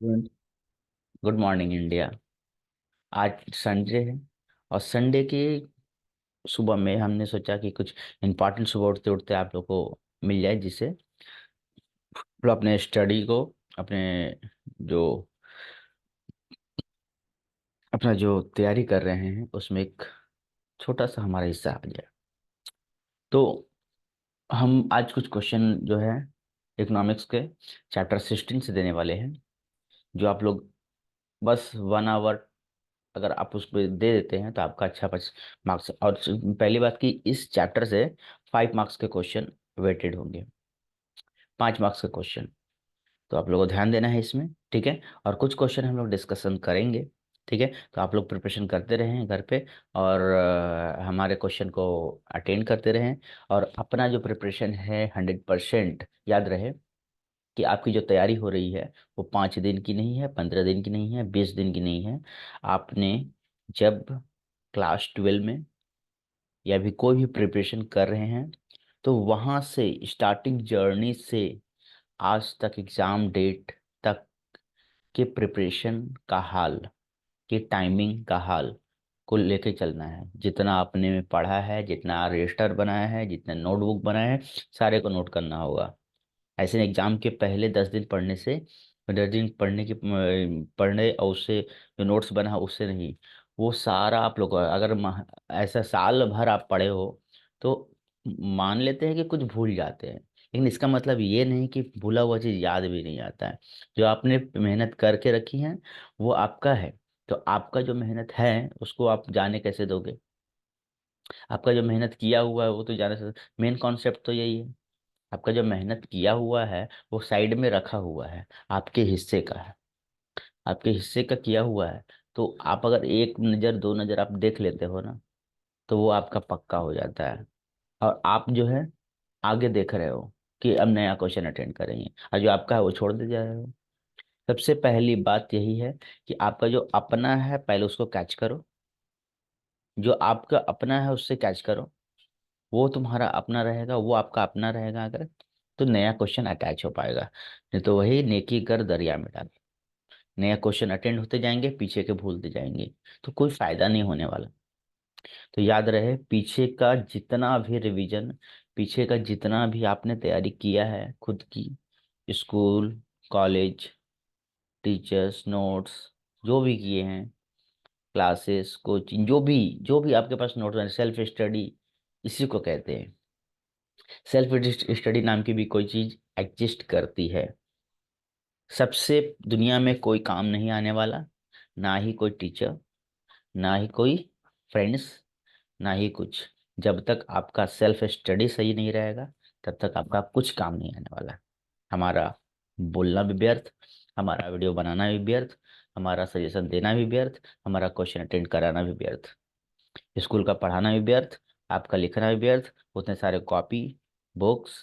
Good morning India. आज Sunday है और संडे की सुबह में हमने सोचा कि कुछ इम्पोर्टेंट सुबह उठते उठते आप लोग को मिल जाए, जिससे लोग अपने स्टडी को, अपने जो अपना जो तैयारी कर रहे हैं उसमें एक छोटा सा हमारा हिस्सा आ जाए। तो हम आज कुछ क्वेश्चन जो है इकोनॉमिक्स के चैप्टर 16 से देने वाले हैं, जो आप लोग बस 1 आवर अगर आप उसको दे देते हैं तो आपका अच्छा मार्क्स। और पहली बात कि इस चैप्टर से 5 मार्क्स के क्वेश्चन वेटेड होंगे, 5 मार्क्स के क्वेश्चन। तो आप लोगों को ध्यान देना है इसमें, ठीक है। और कुछ क्वेश्चन हम लोग डिस्कशन करेंगे, ठीक है। तो आप लोग प्रिपरेशन करते रहें घर पे, और हमारे क्वेश्चन को अटेंड करते रहें। और अपना जो प्रिपरेशन है 100% याद रहे कि आपकी जो तैयारी हो रही है वो 5 दिन की नहीं है, 15 दिन की नहीं है, 20 दिन की नहीं है। आपने जब क्लास 12 में या भी कोई भी प्रिपरेशन कर रहे हैं तो वहाँ से स्टार्टिंग जर्नी से आज तक एग्ज़ाम डेट तक के प्रिपरेशन का हाल, की टाइमिंग का हाल को लेके चलना है। जितना आपने में पढ़ा है, जितना रजिस्टर बनाया है, जितने नोटबुक बनाए हैं, सारे को नोट करना होगा। ऐसे एग्जाम के पहले 10 दिन पढ़ने से, 10 दिन पढ़ने की पढ़ने और उससे जो नोट्स बना है उससे नहीं। वो सारा आप लोग अगर ऐसा साल भर आप पढ़े हो तो मान लेते हैं कि कुछ भूल जाते हैं, लेकिन इसका मतलब ये नहीं कि भूला हुआ चीज़ याद भी नहीं आता है। जो आपने मेहनत करके रखी है वो आपका है। तो आपका जो मेहनत है उसको आप जाने कैसे दोगे? आपका जो मेहनत किया हुआ है वो तो जाने से, मेन कॉन्सेप्ट तो यही है। आपका जो मेहनत किया हुआ है वो साइड में रखा हुआ है, आपके हिस्से का है, आपके हिस्से का किया हुआ है। तो आप अगर एक नज़र दो नज़र आप देख लेते हो ना, तो वो आपका पक्का हो जाता है। और आप जो है आगे देख रहे हो कि अब नया क्वेश्चन अटेंड करेंगे, और जो आपका है वो छोड़ दे जा रहे हो। सबसे पहली बात यही है कि आपका जो अपना है पहले उसको कैच करो। जो आपका अपना है उससे कैच करो, वो तुम्हारा अपना रहेगा, वो आपका अपना रहेगा अगर, तो नया क्वेश्चन अटैच हो पाएगा। नहीं तो वही नेकी कर दरिया में डाल, नया क्वेश्चन अटेंड होते जाएंगे, पीछे के भूलते जाएंगे, तो कोई फायदा नहीं होने वाला। तो याद रहे, पीछे का जितना भी रिवीजन, पीछे का जितना भी आपने तैयारी किया है खुद की, स्कूल, कॉलेज, टीचर्स, नोट्स, जो भी किए हैं, क्लासेस, कोचिंग, जो भी आपके पास नोट्स हैं, सेल्फ स्टडी इसी को कहते हैं। सेल्फ स्टडी नाम की भी कोई चीज एग्जिस्ट करती है। सबसे दुनिया में कोई काम नहीं आने वाला, ना ही कोई टीचर, ना ही कोई फ्रेंड्स, ना ही कुछ। जब तक आपका सेल्फ स्टडी सही नहीं रहेगा तब तक आपका कुछ काम नहीं आने वाला। हमारा बोलना भी व्यर्थ, हमारा वीडियो बनाना भी व्यर्थ, हमारा सजेशन देना भी व्यर्थ, हमारा क्वेश्चन अटेंड कराना भी व्यर्थ, स्कूल का पढ़ाना भी व्यर्थ, आपका लिखना भी व्यर्थ, उतने सारे कॉपी, बुक्स,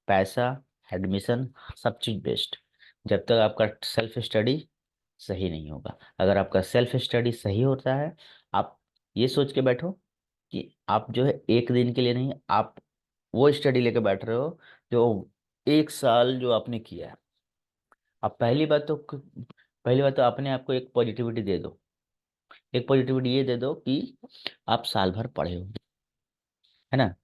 पैसा, एडमिशन, सब चीज़ वेस्ट। जब तक आपका सेल्फ स्टडी सही नहीं होगा। अगर आपका सेल्फ स्टडी सही होता है, आप ये सोच के बैठो कि आप जो है एक दिन के लिए नहीं, आप वो स्टडी लेके बैठ रहे हो जो 1 साल जो आपने किया है। अब पहली बात तो अपने आप को एक पॉजिटिविटी दे दो। एक पॉजिटिविटी ये दे दो कि आप साल भर पढ़े हो, है ना।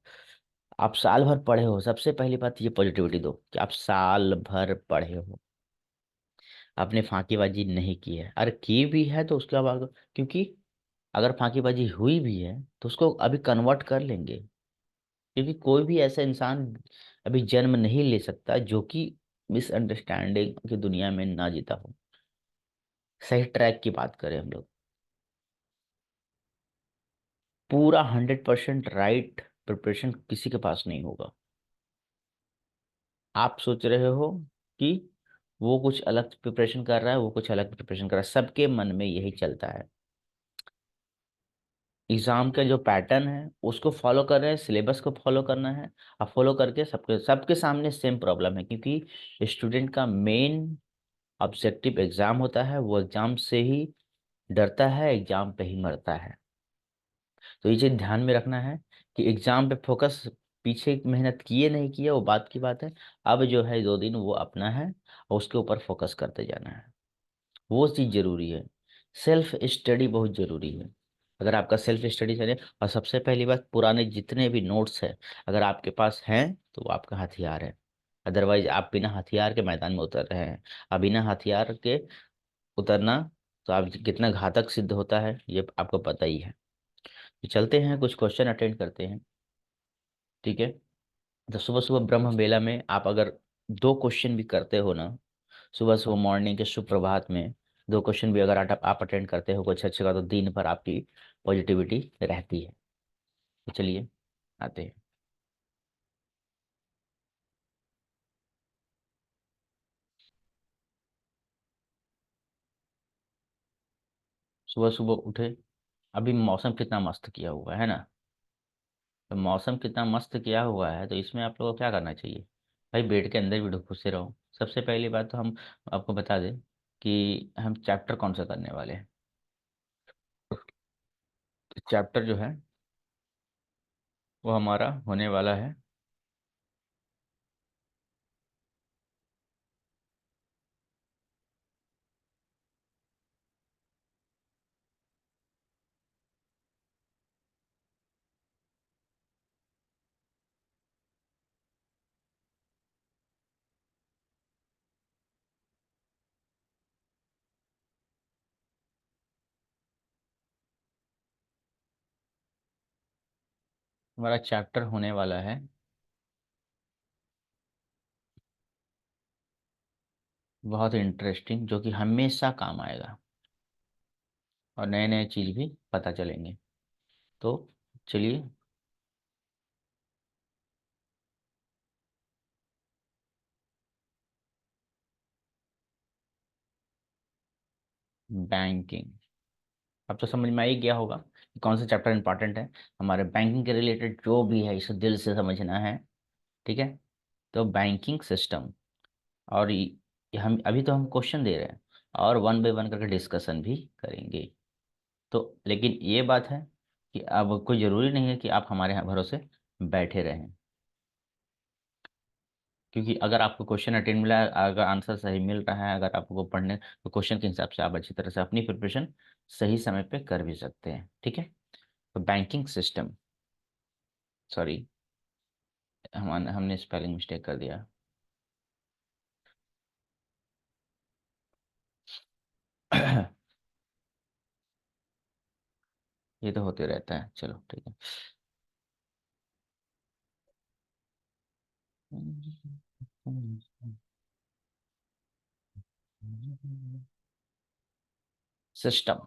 आप साल भर पढ़े हो, सबसे पहली बात ये पॉजिटिविटी दो कि आप साल भर पढ़े हो, आपने फांकीबाजी नहीं की है। अरे की भी है तो उसके बाद, क्योंकि अगर फांकीबाजी हुई भी है तो उसको अभी कन्वर्ट कर लेंगे। क्योंकि कोई भी ऐसा इंसान अभी जन्म नहीं ले सकता जो कि मिसअंडरस्टैंडिंग की दुनिया में ना जीता हो। सही ट्रैक की बात करें हम लोग, पूरा 100% राइट प्रिपरेशन किसी के पास नहीं होगा। आप सोच रहे हो कि वो कुछ अलग प्रिपरेशन कर रहा है, वो कुछ अलग प्रिपरेशन कर रहा है, सबके मन में यही चलता है। एग्जाम का जो पैटर्न है उसको फॉलो कर रहे हैं, सिलेबस को फॉलो करना है। अब फॉलो करके सबके सबके सामने सेम प्रॉब्लम है, क्योंकि स्टूडेंट का मेन ऑब्जेक्टिव एग्जाम होता है। वो एग्जाम से ही डरता है, एग्जाम पे ही मरता है। तो ये चीज ध्यान में रखना है कि एग्जाम पे फोकस, पीछे मेहनत किए नहीं किए वो बात की बात है। अब जो है 2 दिन वो अपना है और उसके ऊपर फोकस करते जाना है। वो चीज़ जरूरी है। सेल्फ स्टडी बहुत जरूरी है। अगर आपका सेल्फ स्टडी चले, और सबसे पहली बात, पुराने जितने भी नोट्स हैं अगर आपके पास हैं तो वो आपका हथियार है। अदरवाइज आप बिना हथियार के मैदान में उतर रहे हैं। अब बिना हथियार के उतरना तो आप कितना घातक सिद्ध होता है ये आपको पता ही है। तो चलते हैं, कुछ क्वेश्चन अटेंड करते हैं। ठीक है। तो सुबह सुबह ब्रह्म बेला में आप अगर दो क्वेश्चन भी करते हो ना, सुबह सुबह मॉर्निंग के सुप्रभात में दो क्वेश्चन भी अगर आप अटेंड करते हो कुछ अच्छे का, तो दिन भर आपकी पॉजिटिविटी रहती है। तो चलिए आते हैं। सुबह सुबह उठे, अभी मौसम कितना मस्त किया हुआ है ना। तो मौसम कितना मस्त किया हुआ है, तो इसमें आप लोगों को क्या करना चाहिए? भाई बेड के अंदर भी घुसे रहो। सबसे पहली बात तो हम आपको बता दें कि हम चैप्टर कौन सा करने वाले हैं। चैप्टर जो है वो हमारा होने वाला है हमारा चैप्टर होने वाला है बहुत इंटरेस्टिंग, जो कि हमेशा काम आएगा और नए नए चीज़ भी पता चलेंगे। तो चलिए। बैंकिंग। अब तो समझ में आ ही गया होगा कि कौन सा चैप्टर इंपॉर्टेंट है। हमारे बैंकिंग के रिलेटेड जो भी है इसे दिल से समझना है। ठीक है। तो बैंकिंग सिस्टम, और हम अभी तो हम क्वेश्चन दे रहे हैं और वन बाय वन करके डिस्कशन भी करेंगे। तो लेकिन ये बात है कि अब कोई ज़रूरी नहीं है कि आप हमारे यहाँ भरोसे बैठे रहें। क्योंकि अगर आपको क्वेश्चन अटेंड मिला है, अगर आंसर सही मिल रहा है, अगर आपको पढ़ने तो क्वेश्चन के हिसाब से आप अच्छी तरह से अपनी प्रिपरेशन सही समय पे कर भी सकते हैं। ठीक है। तो बैंकिंग सिस्टम, सॉरी, हमने स्पेलिंग मिस्टेक कर दिया। ये तो होते रहता है, चलो ठीक है। सिस्टम,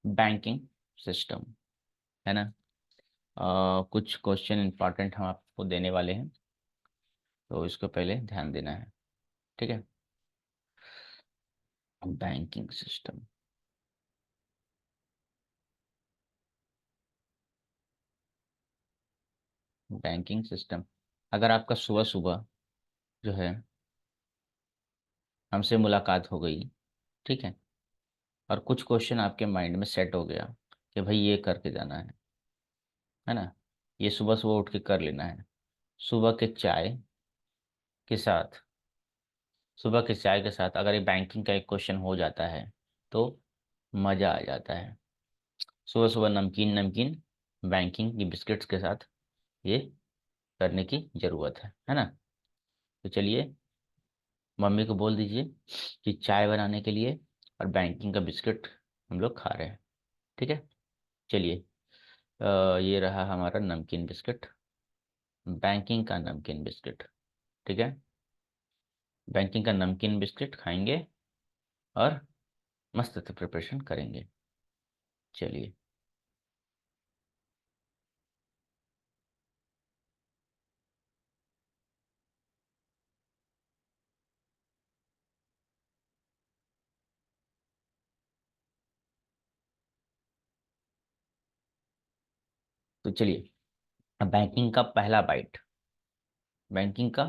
बैंकिंग सिस्टम, है ना। कुछ क्वेश्चन इंपॉर्टेंट हम आपको देने वाले हैं, तो इसको पहले ध्यान देना है। ठीक है। Banking system, banking system. अगर आपका सुबह सुबह जो है हमसे मुलाकात हो गई, ठीक है, और कुछ क्वेश्चन आपके माइंड में सेट हो गया कि भाई ये करके जाना है ना, ये सुबह सुबह उठ के कर लेना है। सुबह के चाय के साथ, सुबह के चाय के साथ अगर ये बैंकिंग का एक क्वेश्चन हो जाता है तो मज़ा आ जाता है। सुबह सुबह नमकीन नमकीन बैंकिंग की बिस्किट्स के साथ ये करने की ज़रूरत है ना। तो चलिए, मम्मी को बोल दीजिए कि चाय बनाने के लिए और बैंकिंग का बिस्किट हम लोग खा रहे हैं। ठीक है। चलिए, ये रहा हमारा नमकीन बिस्किट, बैंकिंग का नमकीन बिस्किट। ठीक है। बैंकिंग का नमकीन बिस्किट खाएंगे और मस्त से प्रिपरेशन करेंगे। चलिए। तो चलिए, अब बैंकिंग का पहला बाइट, बैंकिंग का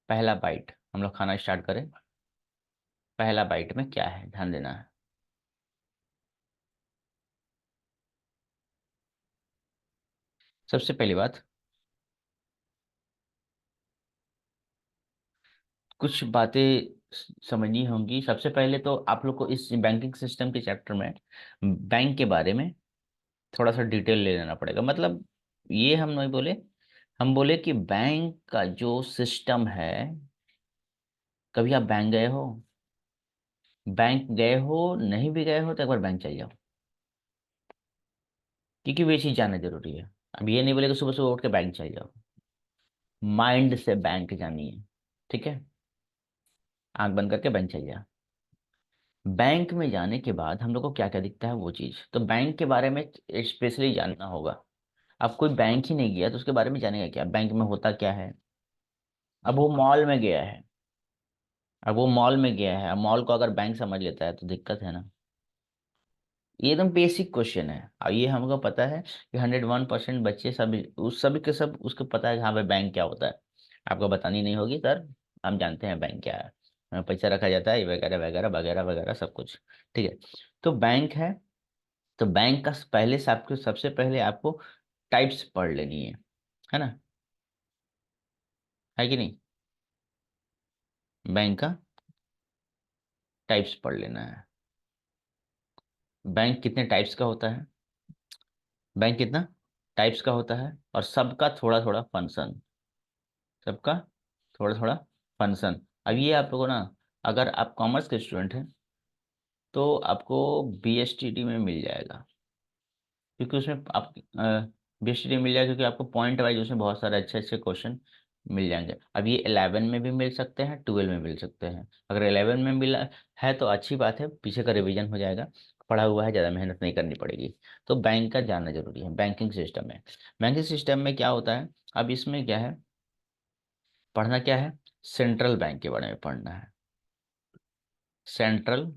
पहला बाइट हम लोग खाना स्टार्ट करें। पहला बाइट में क्या है, ध्यान देना है। सबसे पहली बात, कुछ बातें समझनी होंगी। सबसे पहले तो आप लोग को इस बैंकिंग सिस्टम के चैप्टर में बैंक के बारे में थोड़ा सा डिटेल ले लेना पड़ेगा। मतलब ये हम नहीं बोले, हम बोले कि बैंक का जो सिस्टम है, कभी आप बैंक गए हो? बैंक गए हो, नहीं भी गए हो तो एक बार बैंक चल जाओ, क्योंकि वे चीज़ जानना जरूरी है। अब ये नहीं बोले कि सुबह सुबह उठ के बैंक चल जाओ, माइंड से बैंक जानिए। ठीक है, आंख बंद करके बैंक चल जाओ। बैंक में जाने के बाद हम लोग को क्या क्या दिखता है वो चीज़, तो बैंक के बारे में स्पेशली जानना होगा। अब कोई बैंक ही नहीं गया तो उसके बारे में जानेगा क्या, बैंक में होता क्या है। अब वो मॉल में गया है, अब वो मॉल में गया है, अब मॉल को अगर बैंक समझ लेता है तो दिक्कत है ना। ये एकदम बेसिक क्वेश्चन है। अब ये हमको पता है कि 101% बच्चे सभी उस सभी के सब उसको पता है कि हाँ भाई बैंक क्या होता है। आपको बतानी नहीं होगी सर, हम जानते हैं बैंक क्या है, पैसा रखा जाता है वगैरह वगैरह वगैरह वगैरह सब कुछ। ठीक है, तो बैंक है। तो बैंक का पहले से आपको सबसे पहले आपको टाइप्स पढ़ लेनी है ना, है कि नहीं? बैंक का टाइप्स पढ़ लेना है। बैंक कितने टाइप्स का होता है, बैंक कितना टाइप्स का होता है, और सबका थोड़ा थोड़ा फंक्शन, सबका थोड़ा थोड़ा फंक्शन। अब ये आप लोगों ना, अगर आप कॉमर्स के स्टूडेंट हैं तो आपको बीएसटीडी में मिल जाएगा, क्योंकि उसमें आप बीएसटीडी मिल जाएगा, क्योंकि आपको पॉइंट वाइज उसमें बहुत सारे अच्छे अच्छे क्वेश्चन मिल जाएंगे। अब ये 11 में भी मिल सकते हैं, 12 में मिल सकते हैं। अगर 11 में मिला है तो अच्छी बात है, पीछे का रिवीजन हो जाएगा, पढ़ा हुआ है, ज़्यादा मेहनत नहीं करनी पड़ेगी। तो बैंक का जानना जरूरी है। बैंकिंग सिस्टम में, बैंकिंग सिस्टम में क्या होता है, अब इसमें क्या है, पढ़ना क्या है, सेंट्रल बैंक के बारे में पढ़ना है। सेंट्रल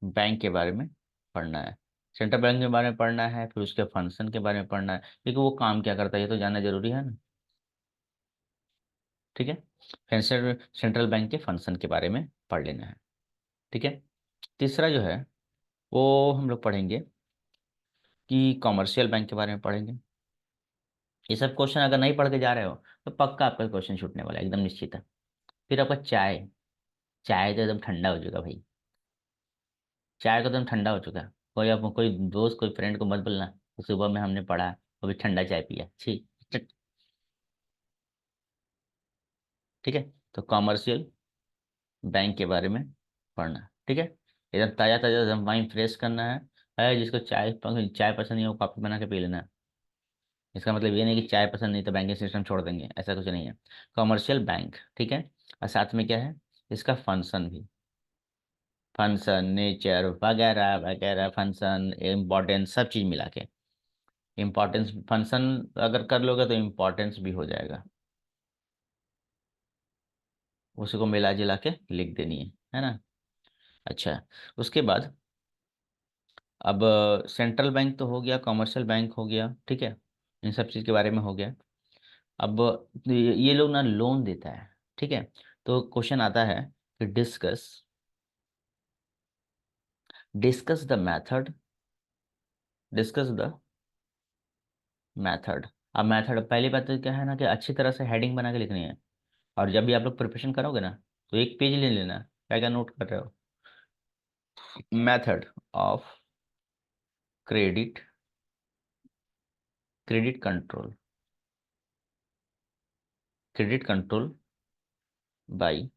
बैंक के बारे में पढ़ना है, सेंट्रल बैंक के बारे में पढ़ना है, फिर उसके फंक्शन के बारे में पढ़ना है, क्योंकि वो काम क्या करता है ये तो जानना जरूरी है ना। ठीक है, फिर सेंट्रल बैंक के फंक्शन के बारे में पढ़ लेना है। ठीक है, तीसरा जो है वो हम लोग पढ़ेंगे कि कॉमर्शियल बैंक के बारे में पढ़ेंगे। ये सब क्वेश्चन अगर नहीं पढ़ के जा रहे हो तो पक्का आपका क्वेश्चन छूटने वाला है, एकदम निश्चित है। फिर आपका चाय, चाय तो एकदम ठंडा हो चुका भाई, चाय तो एकदम ठंडा हो चुका है। कोई आप कोई दोस्त कोई फ्रेंड को मत बोलना कि सुबह में हमने पढ़ा वो भी ठंडा चाय पिया, छी। ठीक है, तो कॉमर्शियल बैंक के बारे में पढ़ना। ठीक है, एकदम ताज़ा ताज़ा एकदम माइंड फ्रेश करना है जिसको चाय पसंद नहीं है वो कॉफ़ी बना के पी लेना। इसका मतलब ये नहीं कि चाय पसंद नहीं तो बैंकिंग सिस्टम छोड़ देंगे, ऐसा कुछ नहीं है। कॉमर्शियल बैंक, ठीक है। और साथ में क्या है, इसका फंक्शन भी, फंक्शन नेचर वगैरह वगैरह, फंक्शन इम्पोर्टेंस सब चीज़ मिला के, इम्पोर्टेंस फंक्शन अगर कर लोगे तो इम्पोर्टेंस भी हो जाएगा, उसी को मिला जुला के लिख देनी है ना। अच्छा, उसके बाद अब सेंट्रल बैंक तो हो गया, कमर्शियल बैंक हो गया, ठीक है, इन सब चीज़ के बारे में हो गया। अब ये लोग ना लोन देता है, ठीक है। तो क्वेश्चन आता है कि discuss, discuss the method, discuss the method. अब मेथड पहली बात तो क्या है ना कि अच्छी तरह से हेडिंग बना के लिखनी है। और जब भी आप लोग प्रिपरेशन करोगे ना तो एक पेज ले लेना, क्या क्या नोट कर रहे हो, method of credit, credit control, credit control by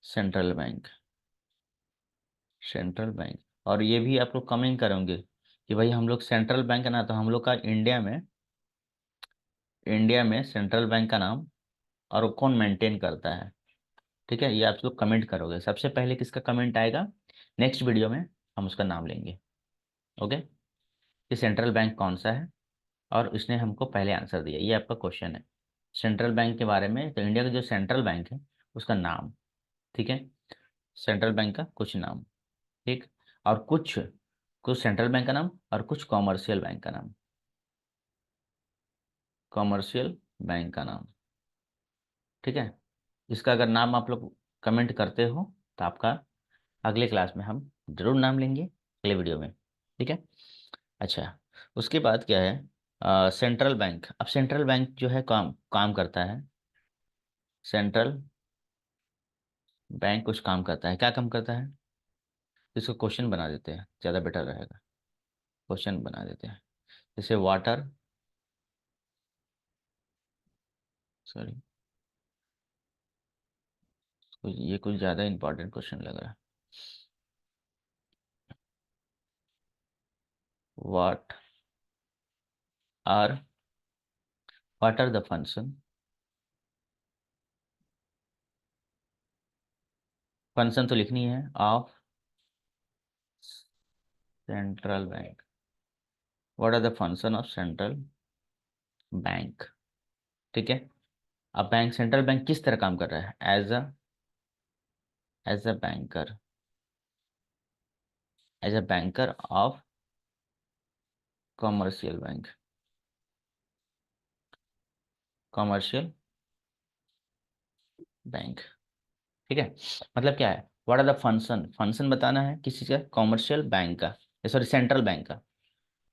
central bank, central bank. और ये भी आप लोग कमेंट करोगे कि भाई हम लोग सेंट्रल बैंक है ना, तो हम लोग का इंडिया में, इंडिया में सेंट्रल बैंक का नाम और कौन मेंटेन करता है। ठीक है, ये आप लोग कमेंट करोगे, सबसे पहले किसका कमेंट आएगा, नेक्स्ट वीडियो में हम उसका नाम लेंगे। ओके, कि सेंट्रल बैंक कौन सा है, और उसने हमको पहले आंसर दिया, ये आपका क्वेश्चन है सेंट्रल बैंक के बारे में। तो इंडिया का जो सेंट्रल बैंक है उसका नाम, ठीक है, सेंट्रल बैंक का कुछ नाम, ठीक, और कुछ, कुछ सेंट्रल बैंक का नाम और कुछ कॉमर्शियल बैंक का नाम, कॉमर्शियल बैंक का नाम, ठीक है। इसका अगर नाम आप लोग कमेंट करते हो तो आपका अगले क्लास में हम जरूर नाम लेंगे, अगले वीडियो में। ठीक है, अच्छा, उसके बाद क्या है, सेंट्रल बैंक। अब सेंट्रल बैंक जो है काम काम करता है, सेंट्रल बैंक कुछ काम करता है, क्या काम करता है? इसको क्वेश्चन बना देते हैं, ज़्यादा बेटर रहेगा। क्वेश्चन बना देते हैं, जैसे वाटर, सॉरी, ये कुछ ज़्यादा इंपॉर्टेंट क्वेश्चन लग रहा है। What are what are the function, function तो लिखनी है, of central bank. What are the function of central bank. ठीक है। अब बैंक, सेंट्रल बैंक किस तरह काम कर रहा है? As a banker, as a banker of commercial bank, commercial bank. ठीक है। मतलब क्या है? What are the function, function बताना है किसी का, कॉमर्शियल बैंक का, सॉरी सेंट्रल बैंक का,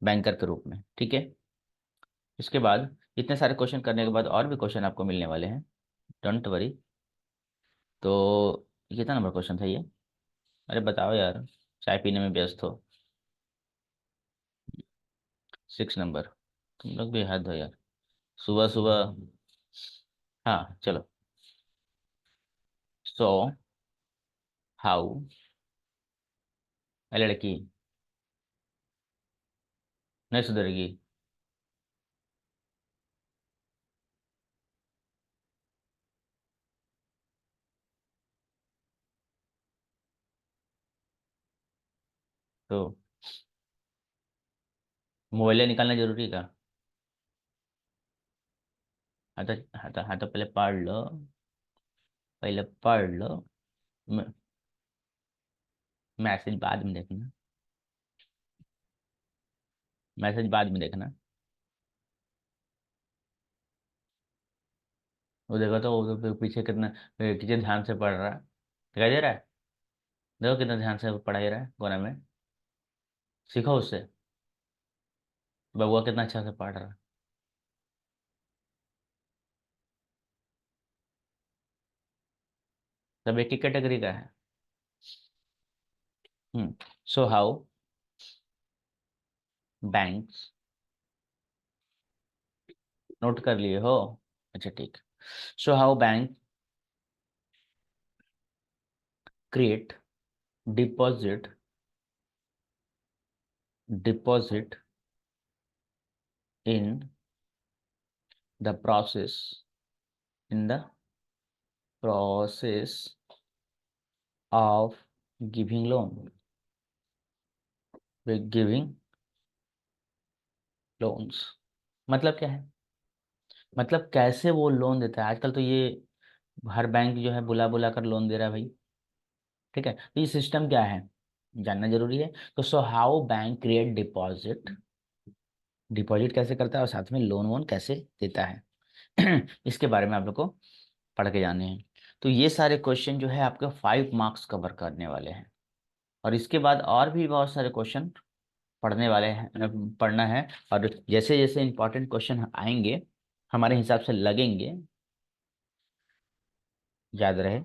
बैंकर के रूप में। ठीक है। इसके बाद इतने सारे क्वेश्चन करने के बाद और भी क्वेश्चन आपको मिलने वाले हैं, डोंट वरी। तो ये कितना नंबर क्वेश्चन था ये? अरे बताओ यार, चाय पीने में व्यस्त हो। 6 नंबर। तुम लोग भी हद हो यार, सुबह सुबह। हाँ चलो। सो हाउ, लड़की नहीं सुधरेगी। तो मोबाइल निकालना जरूरी का? हाँ तो पहले पढ़ लो, पहले पढ़ लो। मैसेज बाद में देखना, मैसेज बाद में देखना। वो देखो तो वो तो पीछे कितना टीचर ध्यान से पढ़ रहा है, दिखाई दे रहा है? देखो कितना ध्यान से पढ़ाई रहा है कोने में। सीखो उससे, बबुआ कितना अच्छा से पढ़ रहा है। सब एक ही कैटेगरी का है। सो हाउ बैंक्स, नोट कर लिए हो? अच्छा ठीक। So how bank create deposit, deposit in the process, in the process of giving loan, giving loans. मतलब क्या है? मतलब कैसे वो लोन देता है? आजकल तो ये हर बैंक जो है बुला बुला कर लोन दे रहा है भाई। ठीक है, तो ये सिस्टम क्या है जानना जरूरी है। तो so how bank create deposit, deposit कैसे करता है और साथ में लोन वोन कैसे देता है इसके बारे में आप लोग को पढ़ के जाने हैं। तो ये सारे क्वेश्चन जो है आपके 5 मार्क्स कवर करने वाले हैं। और इसके बाद और भी बहुत सारे क्वेश्चन पढ़ने वाले हैं, पढ़ना है। और जैसे जैसे इंपॉर्टेंट क्वेश्चन आएंगे, हमारे हिसाब से लगेंगे, याद रहे,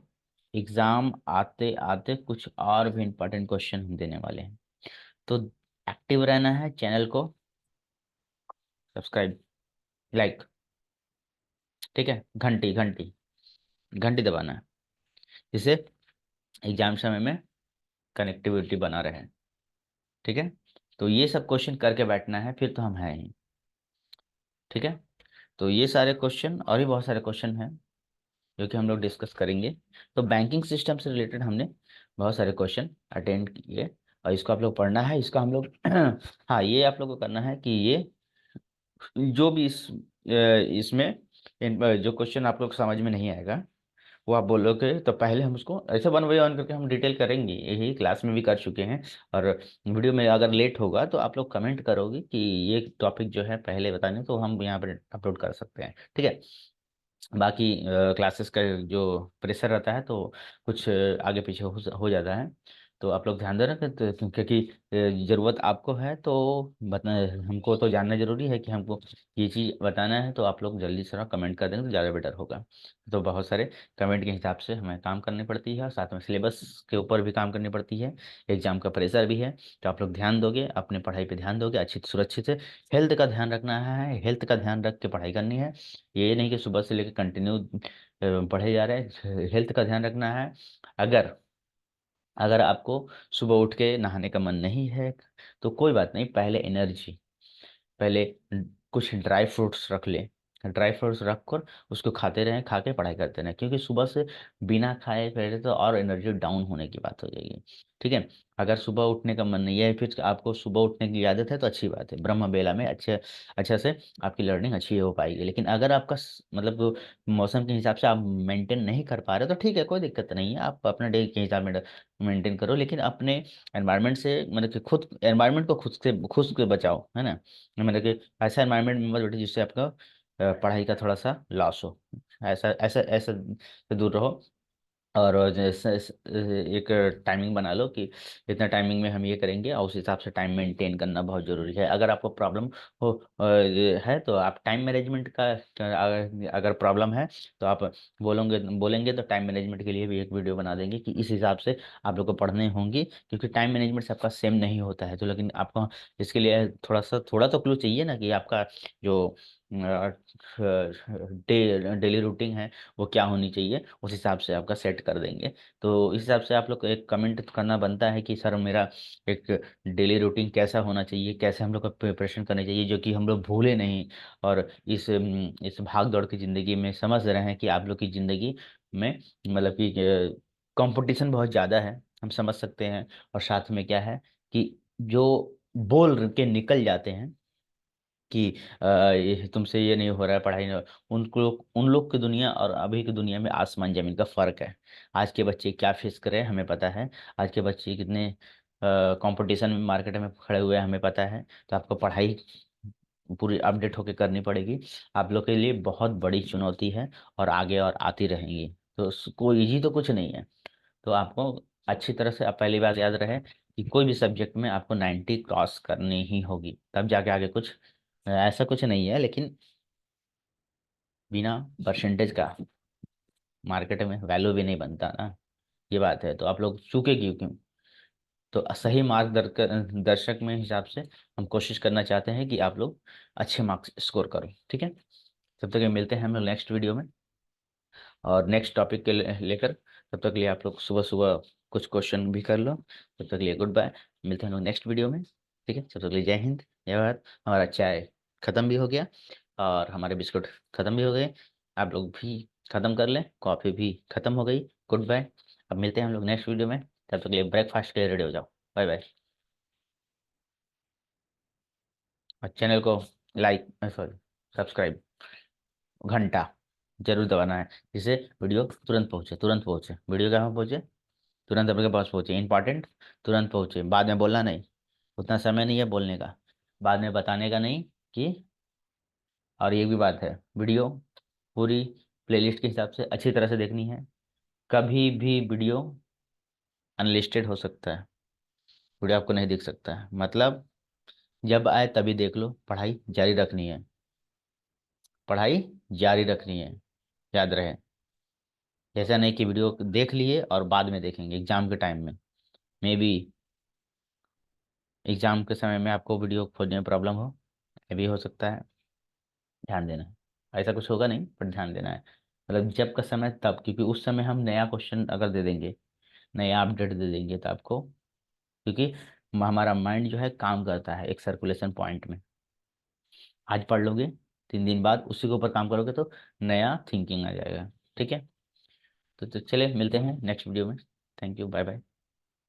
एग्जाम आते आते कुछ और भी इंपॉर्टेंट क्वेश्चन हम देने वाले हैं। तो एक्टिव रहना है, चैनल को सब्सक्राइब, लाइक। ठीक है, घंटी घंटी घंटी दबाना है, जिससे एग्जाम समय में कनेक्टिविटी बना रहे। ठीक है। तो ये सब क्वेश्चन करके बैठना है, फिर तो हम हैं ही। ठीक है। तो ये सारे क्वेश्चन और भी बहुत सारे क्वेश्चन हैं जो कि हम लोग डिस्कस करेंगे। तो बैंकिंग सिस्टम से रिलेटेड हमने बहुत सारे क्वेश्चन अटेंड किए, और इसको आप लोग पढ़ना है, इसका हम लोग हाँ ये आप लोग को करना है कि ये जो भी इसमें जो क्वेश्चन आप लोग समझ में नहीं आएगा, वो आप बोलोगे तो पहले हम उसको ऐसे 1 बाय 1 करके हम डिटेल करेंगे, यही क्लास में भी कर चुके हैं। और वीडियो में अगर लेट होगा तो आप लोग कमेंट करोगे कि ये टॉपिक जो है पहले बताने, तो हम यहाँ पर अपलोड कर सकते हैं। ठीक है। बाकी क्लासेस का जो प्रेशर रहता है तो कुछ आगे पीछे हो जाता है। तो आप लोग ध्यान दे रहे हैं क्योंकि ज़रूरत आपको है, तो बता, हमको तो जानना जरूरी है कि हमको ये चीज़ बताना है, तो आप लोग जल्दी से कमेंट कर देंगे तो ज़्यादा बेटर होगा। तो बहुत सारे कमेंट के हिसाब से हमें काम करनी पड़ती है, और साथ में सिलेबस के ऊपर भी काम करनी पड़ती है, एग्जाम का प्रेशर भी है। तो आप लोग ध्यान दोगे, अपने पढ़ाई पे ध्यान दोगे अच्छी सुरक्षित से। हेल्थ का ध्यान रखना है, हेल्थ का ध्यान रख के पढ़ाई करनी है। ये नहीं कि सुबह से लेकर कंटिन्यू पढ़े जा रहे हैं, हेल्थ का ध्यान रखना है। अगर अगर आपको सुबह उठ के नहाने का मन नहीं है तो कोई बात नहीं, पहले कुछ ड्राई फ्रूट्स रख ले। ड्राई फ्रूट्स रख कर उसको खाते रहें, खा के पढ़ाई करते रहें, क्योंकि सुबह से बिना खाए पहले तो और एनर्जी डाउन होने की बात हो जाएगी। ठीक है। अगर सुबह उठने का मन नहीं है, फिर आपको सुबह उठने की आदत है, तो अच्छी बात है, ब्रह्म बेला में अच्छे से आपकी लर्निंग अच्छी हो पाएगी। लेकिन अगर आपका मतलब मौसम के हिसाब से आप मेंटेन नहीं कर पा रहे तो ठीक है, कोई दिक्कत नहीं है, आप अपने डे के हिसाब में मेंटेन करो, लेकिन अपने एनवायरनमेंट से मतलब कि खुद एनवायरनमेंट को खुद से बचाओ, है ना। मतलब कि ऐसा एनवायरनमेंट में मत बैठो जिससे आपका पढ़ाई का थोड़ा सा लॉस हो। ऐसा ऐसा ऐसा से दूर रहो। और जैसे एक टाइमिंग बना लो कि इतना टाइमिंग में हम ये करेंगे, और उस हिसाब से टाइम मेंटेन करना बहुत ज़रूरी है। अगर आपको प्रॉब्लम हो ये है तो आप टाइम मैनेजमेंट का अगर प्रॉब्लम है तो आप बोलोगे बोलेंगे तो टाइम मैनेजमेंट के लिए भी एक वीडियो बना देंगे कि इस हिसाब से आप लोग को पढ़ने होंगी, क्योंकि टाइम मैनेजमेंट सबका सेम नहीं होता है। तो लेकिन आपको इसके लिए थोड़ा तो क्लू चाहिए ना, कि आपका जो डेली रूटीन है वो क्या होनी चाहिए, उस हिसाब से आपका सेट कर देंगे। तो इस हिसाब से आप लोग को एक कमेंट करना बनता है कि सर मेरा एक डेली रूटीन कैसा होना चाहिए, कैसे हम लोग का प्रिपरेशन करना चाहिए, जो कि हम लोग भूले नहीं। और इस भाग दौड़ की ज़िंदगी में समझ रहे हैं कि आप लोग की ज़िंदगी में मतलब कि कंपटीशन बहुत ज़्यादा है, हम समझ सकते हैं। और साथ में क्या है कि जो बोल के निकल जाते हैं कि ये तुमसे ये नहीं हो रहा है, पढ़ाई नहीं उनको उन लोग की दुनिया और अभी की दुनिया में आसमान जमीन का फर्क है। आज के बच्चे क्या फेस कर रहे हैं हमें पता है, आज के बच्चे कितने कंपटीशन में मार्केट में खड़े हुए हैं हमें पता है। तो आपको पढ़ाई पूरी अपडेट होकर करनी पड़ेगी, आप लोग के लिए बहुत बड़ी चुनौती है, और आगे और आती रहेंगी। तो कोई इजी तो कुछ नहीं है। तो आपको अच्छी तरह से, आप पहली बात याद रहे कि कोई भी सब्जेक्ट में आपको 90 क्रॉस करनी ही होगी, तब जाके आगे कुछ ऐसा कुछ नहीं है। लेकिन बिना परसेंटेज का मार्केट में वैल्यू भी नहीं बनता ना, ये बात है। तो आप लोग चूके क्यों क्यों। तो सही दर्शक में हिसाब से हम कोशिश करना चाहते हैं कि आप लोग अच्छे मार्क्स स्कोर करो, ठीक है। तब तक ये मिलते हैं हम लोग नेक्स्ट वीडियो में, और नेक्स्ट टॉपिक के लेकर। तब तक के लिए आप लोग सुबह सुबह कुछ क्वेश्चन भी कर लो। तब तक के लिए गुड बाय, मिलते हैं हम लोग नेक्स्ट वीडियो में, ठीक है। तब तक के लिए जय हिंद, जय भारत। हमारा चाय ख़त्म भी हो गया, और हमारे बिस्कुट ख़त्म भी हो गए, आप लोग भी ख़त्म कर लें, कॉफ़ी भी ख़त्म हो गई। Good bye. अब मिलते हैं हम लोग नेक्स्ट वीडियो में, तब तक के लिए ब्रेकफास्ट के लिए रेडी हो जाओ। Bye bye. और चैनल को लाइक सॉरी सब्सक्राइब, घंटा जरूर दबाना है, जिससे वीडियो तुरंत पहुंचे वीडियो कहाँ पहुंचे, तुरंत आपके पास पहुंचे, इंपॉर्टेंट, तुरंत पहुंचे। बाद में बोलना नहीं, उतना समय नहीं है बोलने का, बाद में बताने का नहीं कि। और ये भी बात है, वीडियो पूरी प्लेलिस्ट के हिसाब से अच्छी तरह से देखनी है। कभी भी वीडियो अनलिस्टेड हो सकता है, वीडियो आपको नहीं दिख सकता है, मतलब जब आए तभी देख लो, पढ़ाई जारी रखनी है, पढ़ाई जारी रखनी है, याद रहे। ऐसा नहीं कि वीडियो देख लिए और बाद में देखेंगे एग्जाम के टाइम में, मे बी एग्जाम के समय में आपको वीडियो खोजने में प्रॉब्लम हो, ये भी हो सकता है। ध्यान देना है, ऐसा कुछ होगा नहीं पर ध्यान देना है। मतलब जब का समय तब, क्योंकि उस समय हम नया क्वेश्चन अगर दे देंगे, नया अपडेट दे देंगे तो आपको, क्योंकि हमारा माइंड जो है काम करता है एक सर्कुलेशन पॉइंट में। आज पढ़ लोगे, 3 दिन बाद उसी के ऊपर काम करोगे तो नया थिंकिंग आ जाएगा, ठीक है। तो चलिए मिलते हैं नेक्स्ट वीडियो में। Thank you, bye bye.